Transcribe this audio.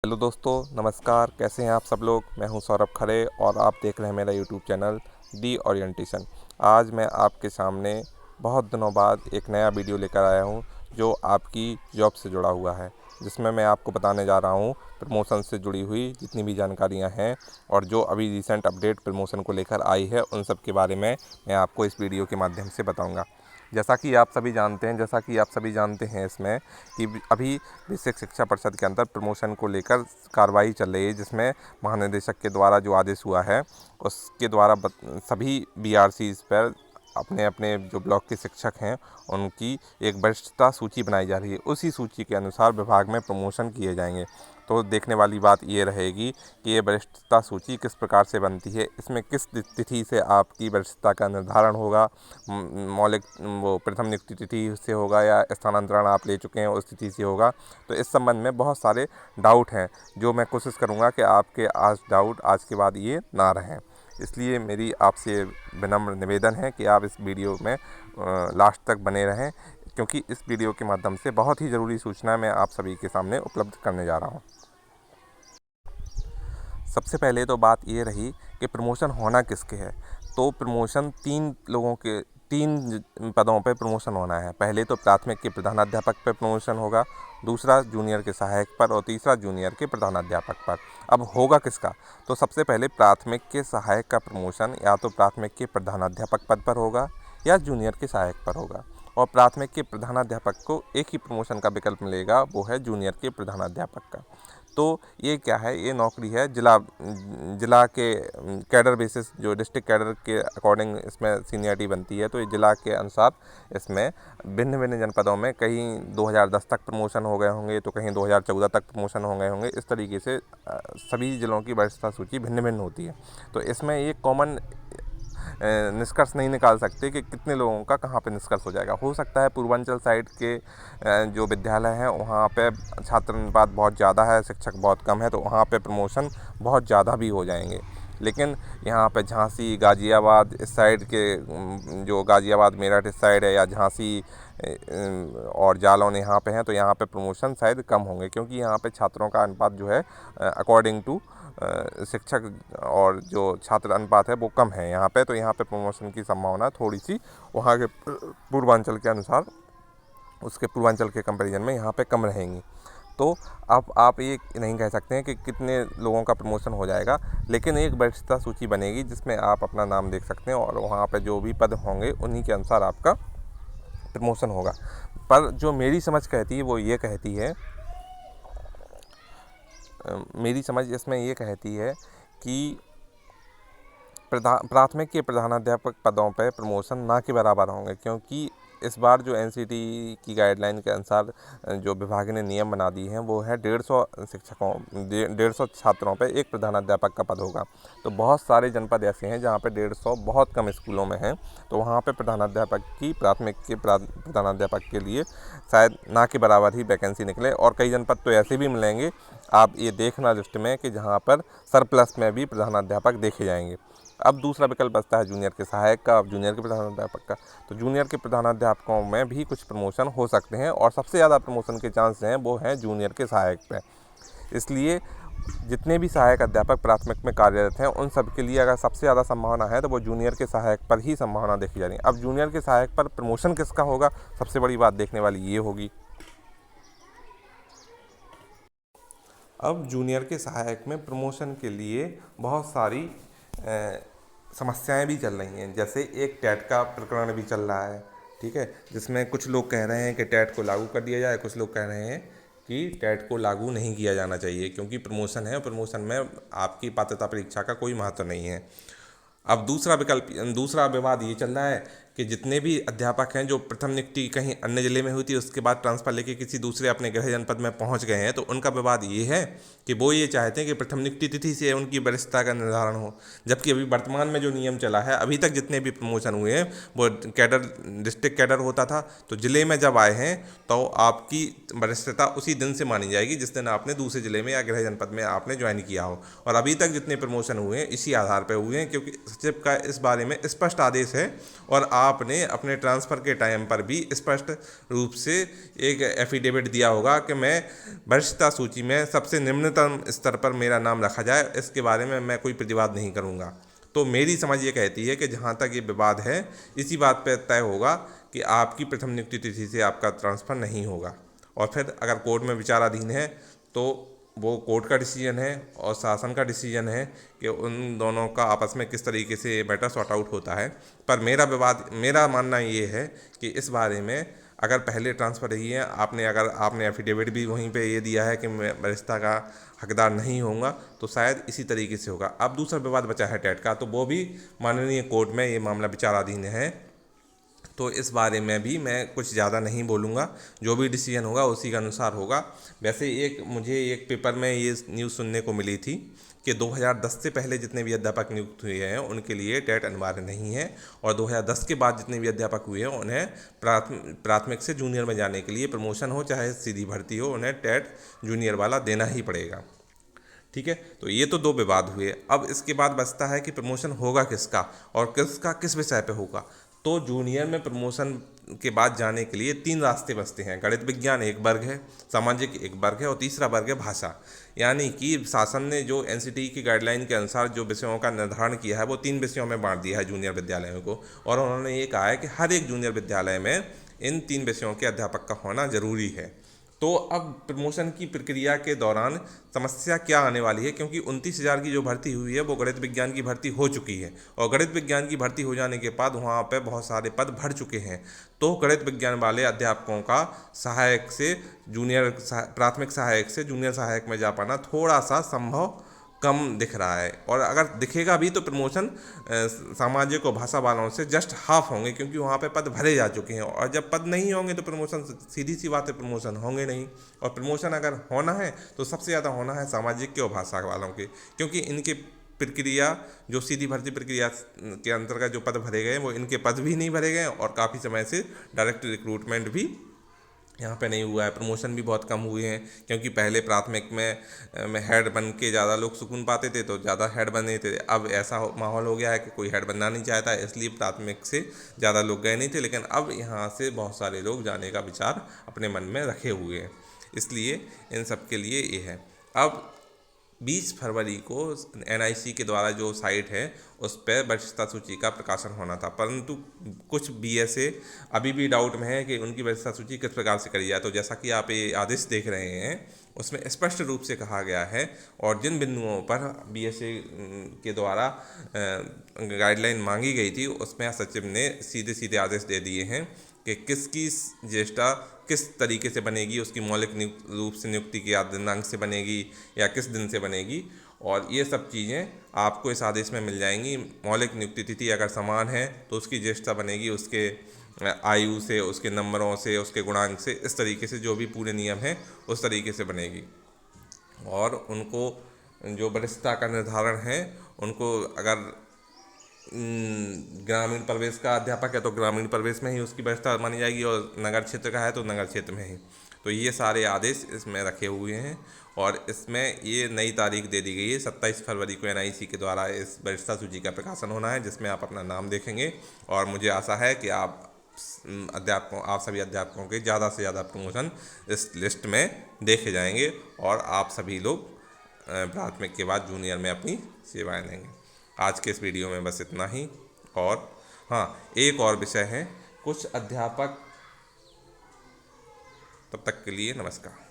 Hello दोस्तों, नमस्कार। कैसे हैं आप सब लोग। मैं हूं सौरभ खरे और आप देख रहे हैं मेरा यूट्यूब चैनल डी ओरिएंटेशन। आज मैं आपके सामने बहुत दिनों बाद एक नया वीडियो लेकर आया हूं जो आपकी जॉब से जुड़ा हुआ है, जिसमें मैं आपको बताने जा रहा हूं प्रमोशन से जुड़ी हुई जितनी भी जानकारियां हैं और जो अभी रिसेंट अपडेट प्रमोशन को लेकर आई है उन सब के बारे में मैं आपको इस वीडियो के माध्यम से बताऊँगा। जैसा कि आप सभी जानते हैं इसमें कि अभी बेसिक शिक्षा परिषद के अंदर प्रमोशन को लेकर कार्रवाई चल रही है, जिसमें महानिदेशक के द्वारा जो आदेश हुआ है उसके द्वारा सभी बीआरसीज़ पर अपने अपने जो ब्लॉक के शिक्षक हैं उनकी एक वरिष्ठता सूची बनाई जा रही है। उसी सूची के अनुसार विभाग में प्रमोशन किए जाएंगे। तो देखने वाली बात ये रहेगी कि ये वरिष्ठता सूची किस प्रकार से बनती है, इसमें किस तिथि से आपकी वरिष्ठता का निर्धारण होगा। मौलिक वो प्रथम नियुक्ति तिथि से होगा या स्थानांतरण आप ले चुके हैं उस तिथि से होगा। तो इस संबंध में बहुत सारे डाउट हैं जो मैं कोशिश करूंगा कि आपके आज डाउट आज के बाद ये ना रहें। इसलिए मेरी आपसे विनम्र निवेदन है कि आप इस वीडियो में लास्ट तक बने रहें, क्योंकि इस वीडियो के माध्यम से बहुत ही ज़रूरी सूचना मैं आप सभी के सामने उपलब्ध करने जा रहा हूँ। सबसे पहले तो बात ये रही कि प्रमोशन होना किसके है। तो प्रमोशन तीन पदों पर प्रमोशन होना है। पहले तो प्राथमिक के प्रधानाध्यापक पर प्रमोशन होगा, दूसरा जूनियर के सहायक पर और तीसरा जूनियर के प्रधानाध्यापक पर। अब होगा किसका? तो सबसे पहले प्राथमिक के सहायक का प्रमोशन या तो प्राथमिक के प्रधानाध्यापक पद पर होगा या जूनियर के सहायक पर होगा। और प्राथमिक के प्रधानाध्यापक को एक ही प्रमोशन का विकल्प मिलेगा, वो है जूनियर के प्रधानाध्यापक का। तो ये क्या है, ये नौकरी है जिला के कैडर बेसिस, जो डिस्ट्रिक्ट कैडर के अकॉर्डिंग इसमें सीनियरिटी बनती है। तो ये जिला के अनुसार इसमें भिन्न भिन्न जनपदों में कहीं 2010 तक प्रमोशन हो गए होंगे तो कहीं 2014 तक प्रमोशन हो गए होंगे। इस तरीके से सभी जिलों की वरिष्ठता सूची भिन्न भिन्न होती है। तो इसमें एक कॉमन निष्कर्ष नहीं निकाल सकते कि कितने लोगों का कहाँ पे निष्कर्ष हो जाएगा। हो सकता है पूर्वांचल साइड के जो विद्यालय हैं वहाँ पे छात्र अनुपात बहुत ज़्यादा है, शिक्षक बहुत कम है, तो वहाँ पे प्रमोशन बहुत ज़्यादा भी हो जाएंगे। लेकिन यहाँ पे झांसी, गाज़ियाबाद इस साइड के जो गाज़ियाबाद मेरठ इस साइड है, या झांसी और जालौन यहाँ पे हैं, तो यहाँ पे प्रमोशन शायद कम होंगे, क्योंकि यहाँ पे छात्रों का अनुपात जो है अकॉर्डिंग टू शिक्षक और जो छात्र अनुपात है वो कम है यहाँ पे। तो यहाँ पे प्रमोशन की संभावना थोड़ी सी वहाँ के पूर्वांचल के अनुसार, उसके पूर्वांचल के कंपैरिजन में यहाँ पे कम रहेंगी। तो अब आप ये नहीं कह सकते हैं कि कितने लोगों का प्रमोशन हो जाएगा, लेकिन एक वरिष्ठता सूची बनेगी जिसमें आप अपना नाम देख सकते हैं और वहाँ पे जो भी पद होंगे उन्हीं के अनुसार आपका प्रमोशन होगा। पर जो मेरी समझ कहती है वो ये कहती है, मेरी समझ इसमें ये कहती है कि प्राथमिक के प्रधानाध्यापक पदों पर प्रमोशन ना के बराबर होंगे, क्योंकि इस बार जो एनसीटी की गाइडलाइन के अनुसार जो विभाग ने नियम बना दिए हैं वो है 150 छात्रों पर एक प्रधानाध्यापक का पद होगा। तो बहुत सारे जनपद ऐसे हैं जहाँ पे 150 बहुत कम स्कूलों में हैं, तो वहाँ पे प्रधानाध्यापक की प्राथमिक के प्रधानाध्यापक के लिए शायद ना के बराबर ही वैकेंसी निकले। और कई जनपद तो ऐसे भी मिलेंगे, आप ये देखना लिस्ट में, कि जहाँ पर सरप्लस में भी प्रधानाध्यापक देखे जाएंगे। अब दूसरा विकल्प बचता है जूनियर के सहायक का, अब जूनियर के प्रधानाध्यापक का। तो जूनियर के प्रधानाध्यापकों में भी कुछ प्रमोशन हो सकते हैं और सबसे ज़्यादा प्रमोशन के चांस हैं वो हैं जूनियर के सहायक पे। इसलिए जितने भी सहायक अध्यापक प्राथमिक में कार्यरत हैं उन सब के लिए अगर सबसे ज़्यादा संभावना है तो वो जूनियर के सहायक पर ही संभावना देखी जा रही है। अब जूनियर के सहायक पर प्रमोशन किसका होगा, सबसे बड़ी बात देखने वाली ये होगी। अब जूनियर के सहायक में प्रमोशन के लिए बहुत सारी समस्याएं भी चल रही हैं। जैसे एक टैट का प्रकरण भी चल रहा है, ठीक है, जिसमें कुछ लोग कह रहे हैं कि टैट को लागू कर दिया जाए, कुछ लोग कह रहे हैं कि टैट को लागू नहीं किया जाना चाहिए, क्योंकि प्रमोशन है और प्रमोशन में आपकी पात्रता परीक्षा का कोई महत्व नहीं है। अब दूसरा विवाद ये चल रहा है कि जितने भी अध्यापक हैं जो प्रथम नियुक्ति कहीं अन्य जिले में हुई थी उसके बाद ट्रांसफ़र लेके किसी दूसरे अपने गृह जनपद में पहुंच गए हैं, तो उनका विवाद ये है कि वो ये चाहते हैं कि प्रथम नियुक्ति तिथि से उनकी वरिष्ठता का निर्धारण हो। जबकि अभी वर्तमान में जो नियम चला है, अभी तक जितने भी प्रमोशन हुए हैं वो डिस्ट्रिक्ट कैडर होता था, तो ज़िले में जब आए हैं तो आपकी वरिष्ठता उसी दिन से मानी जाएगी जिस दिन आपने दूसरे ज़िले में या गृह जनपद में आपने ज्वाइन किया हो। और अभी तक जितने प्रमोशन हुए हैं इसी आधार पर हुए हैं, क्योंकि सचिव का इस बारे में स्पष्ट आदेश है और आपने अपने ट्रांसफ़र के टाइम पर भी स्पष्ट रूप से एक एफिडेविट दिया होगा कि मैं वरिष्ठता सूची में सबसे निम्नतम स्तर पर मेरा नाम रखा जाए, इसके बारे में मैं कोई प्रतिवाद नहीं करूँगा। तो मेरी समझ ये कहती है कि जहाँ तक ये विवाद है, इसी बात पर तय होगा कि आपकी प्रथम नियुक्ति तिथि से आपका ट्रांसफ़र नहीं होगा। और फिर अगर कोर्ट में विचाराधीन है तो वो कोर्ट का डिसीजन है और शासन का डिसीजन है कि उन दोनों का आपस में किस तरीके से मैटर सॉर्ट आउट होता है। पर मेरा मानना ये है कि इस बारे में अगर पहले ट्रांसफ़र रही है अगर आपने एफिडेविट भी वहीं पे ये दिया है कि मैं वरिष्ठता का हकदार नहीं होऊंगा, तो शायद इसी तरीके से होगा। अब दूसरा विवाद बचा है टेट का, तो वो भी माननीय कोर्ट में ये मामला विचाराधीन है। तो इस बारे में भी मैं कुछ ज़्यादा नहीं बोलूँगा, जो भी डिसीजन होगा उसी के अनुसार होगा। वैसे मुझे एक पेपर में ये न्यूज़ सुनने को मिली थी कि 2010 से पहले जितने भी अध्यापक नियुक्त हुए हैं उनके लिए टेट अनिवार्य नहीं है, और 2010 के बाद जितने भी अध्यापक हुए हैं उन्हें प्राथमिक से जूनियर में जाने के लिए प्रमोशन हो चाहे सीधी भर्ती हो, उन्हें टेट जूनियर वाला देना ही पड़ेगा। ठीक है, तो ये तो 2 विवाद हुए। अब इसके बाद बचता है कि प्रमोशन होगा किसका और किस विषय पे होगा। तो जूनियर में प्रमोशन के बाद जाने के लिए 3 रास्ते बचते हैं। गणित विज्ञान एक वर्ग है, सामाजिक एक वर्ग है और तीसरा वर्ग है भाषा। यानी कि शासन ने जो एनसीटी की गाइडलाइन के अनुसार जो विषयों का निर्धारण किया है वो 3 विषयों में बांट दिया है जूनियर विद्यालयों को, और उन्होंने ये कहा है कि हर एक जूनियर विद्यालय में इन 3 विषयों के अध्यापक का होना जरूरी है। तो अब प्रमोशन की प्रक्रिया के दौरान समस्या क्या आने वाली है, क्योंकि 29,000 की जो भर्ती हुई है वो गणित विज्ञान की भर्ती हो चुकी है, और गणित विज्ञान की भर्ती हो जाने के बाद वहाँ पे बहुत सारे पद भर चुके हैं। तो गणित विज्ञान वाले अध्यापकों का सहायक से प्राथमिक सहायक से जूनियर सहायक में जा पाना थोड़ा सा संभव कम दिख रहा है, और अगर दिखेगा भी तो प्रमोशन सामाजिक और भाषा वालों से जस्ट हाफ होंगे, क्योंकि वहाँ पे पद भरे जा चुके हैं। और जब पद नहीं होंगे तो प्रमोशन, सीधी सी बात है, प्रमोशन होंगे नहीं। और प्रमोशन अगर होना है तो सबसे ज़्यादा होना है सामाजिक के और भाषा वालों के, क्योंकि इनके प्रक्रिया जो सीधी भर्ती प्रक्रिया के अंतर्गत जो पद भरे गए वो इनके पद भी नहीं भरे गए, और काफ़ी समय से डायरेक्ट रिक्रूटमेंट भी यहाँ पे नहीं हुआ है। प्रमोशन भी बहुत कम हुए हैं, क्योंकि पहले प्राथमिक में हेड बन के ज़्यादा लोग सुकून पाते थे तो ज़्यादा हेड बने थे। अब ऐसा माहौल हो गया है कि कोई हेड बनना नहीं चाहता, इसलिए प्राथमिक से ज़्यादा लोग गए नहीं थे, लेकिन अब यहाँ से बहुत सारे लोग जाने का विचार अपने मन में रखे हुए हैं, इसलिए इन सब के लिए ये है। अब 20 फरवरी को एनआईसी के द्वारा जो साइट है उस पर वरिष्ठता सूची का प्रकाशन होना था, परंतु कुछ बीएसए अभी भी डाउट में है कि उनकी वरिष्ठता सूची किस प्रकार से करी जाए। तो जैसा कि आप ये आदेश देख रहे हैं उसमें स्पष्ट रूप से कहा गया है, और जिन बिंदुओं पर बीएसए के द्वारा गाइडलाइन मांगी गई थी उसमें सचिव ने सीधे सीधे आदेश दे दिए हैं कि किसकी ज्येष्ठता किस तरीके से बनेगी, उसकी मौलिक रूप से नियुक्ति के दिनांक से बनेगी या किस दिन से बनेगी, और ये सब चीज़ें आपको इस आदेश में मिल जाएंगी। मौलिक नियुक्ति तिथि अगर समान है तो उसकी ज्येष्ठता बनेगी उसके आयु से, उसके नंबरों से, उसके गुणांक से, इस तरीके से जो भी पूरे नियम हैं उस तरीके से बनेगी। और उनको जो वरिष्ठता का निर्धारण है उनको अगर ग्रामीण प्रवेश का अध्यापक है तो ग्रामीण प्रवेश में ही उसकी वरिष्ठता मानी जाएगी, और नगर क्षेत्र का है तो नगर क्षेत्र में ही। तो ये सारे आदेश इसमें रखे हुए हैं, और इसमें ये नई तारीख दे दी गई है 27 फरवरी को एनआईसी के द्वारा इस वरिष्ठता सूची का प्रकाशन होना है, जिसमें आप अपना नाम देखेंगे। और मुझे आशा है कि आप सभी अध्यापकों के ज़्यादा से ज़्यादा प्रमोशन इस लिस्ट में देखे जाएंगे, और आप सभी लोग प्राथमिक के बाद जूनियर में अपनी सेवाएं देंगे। आज के इस वीडियो में बस इतना ही। और हाँ, एक और विषय है कुछ अध्यापक। तब तक के लिए नमस्कार।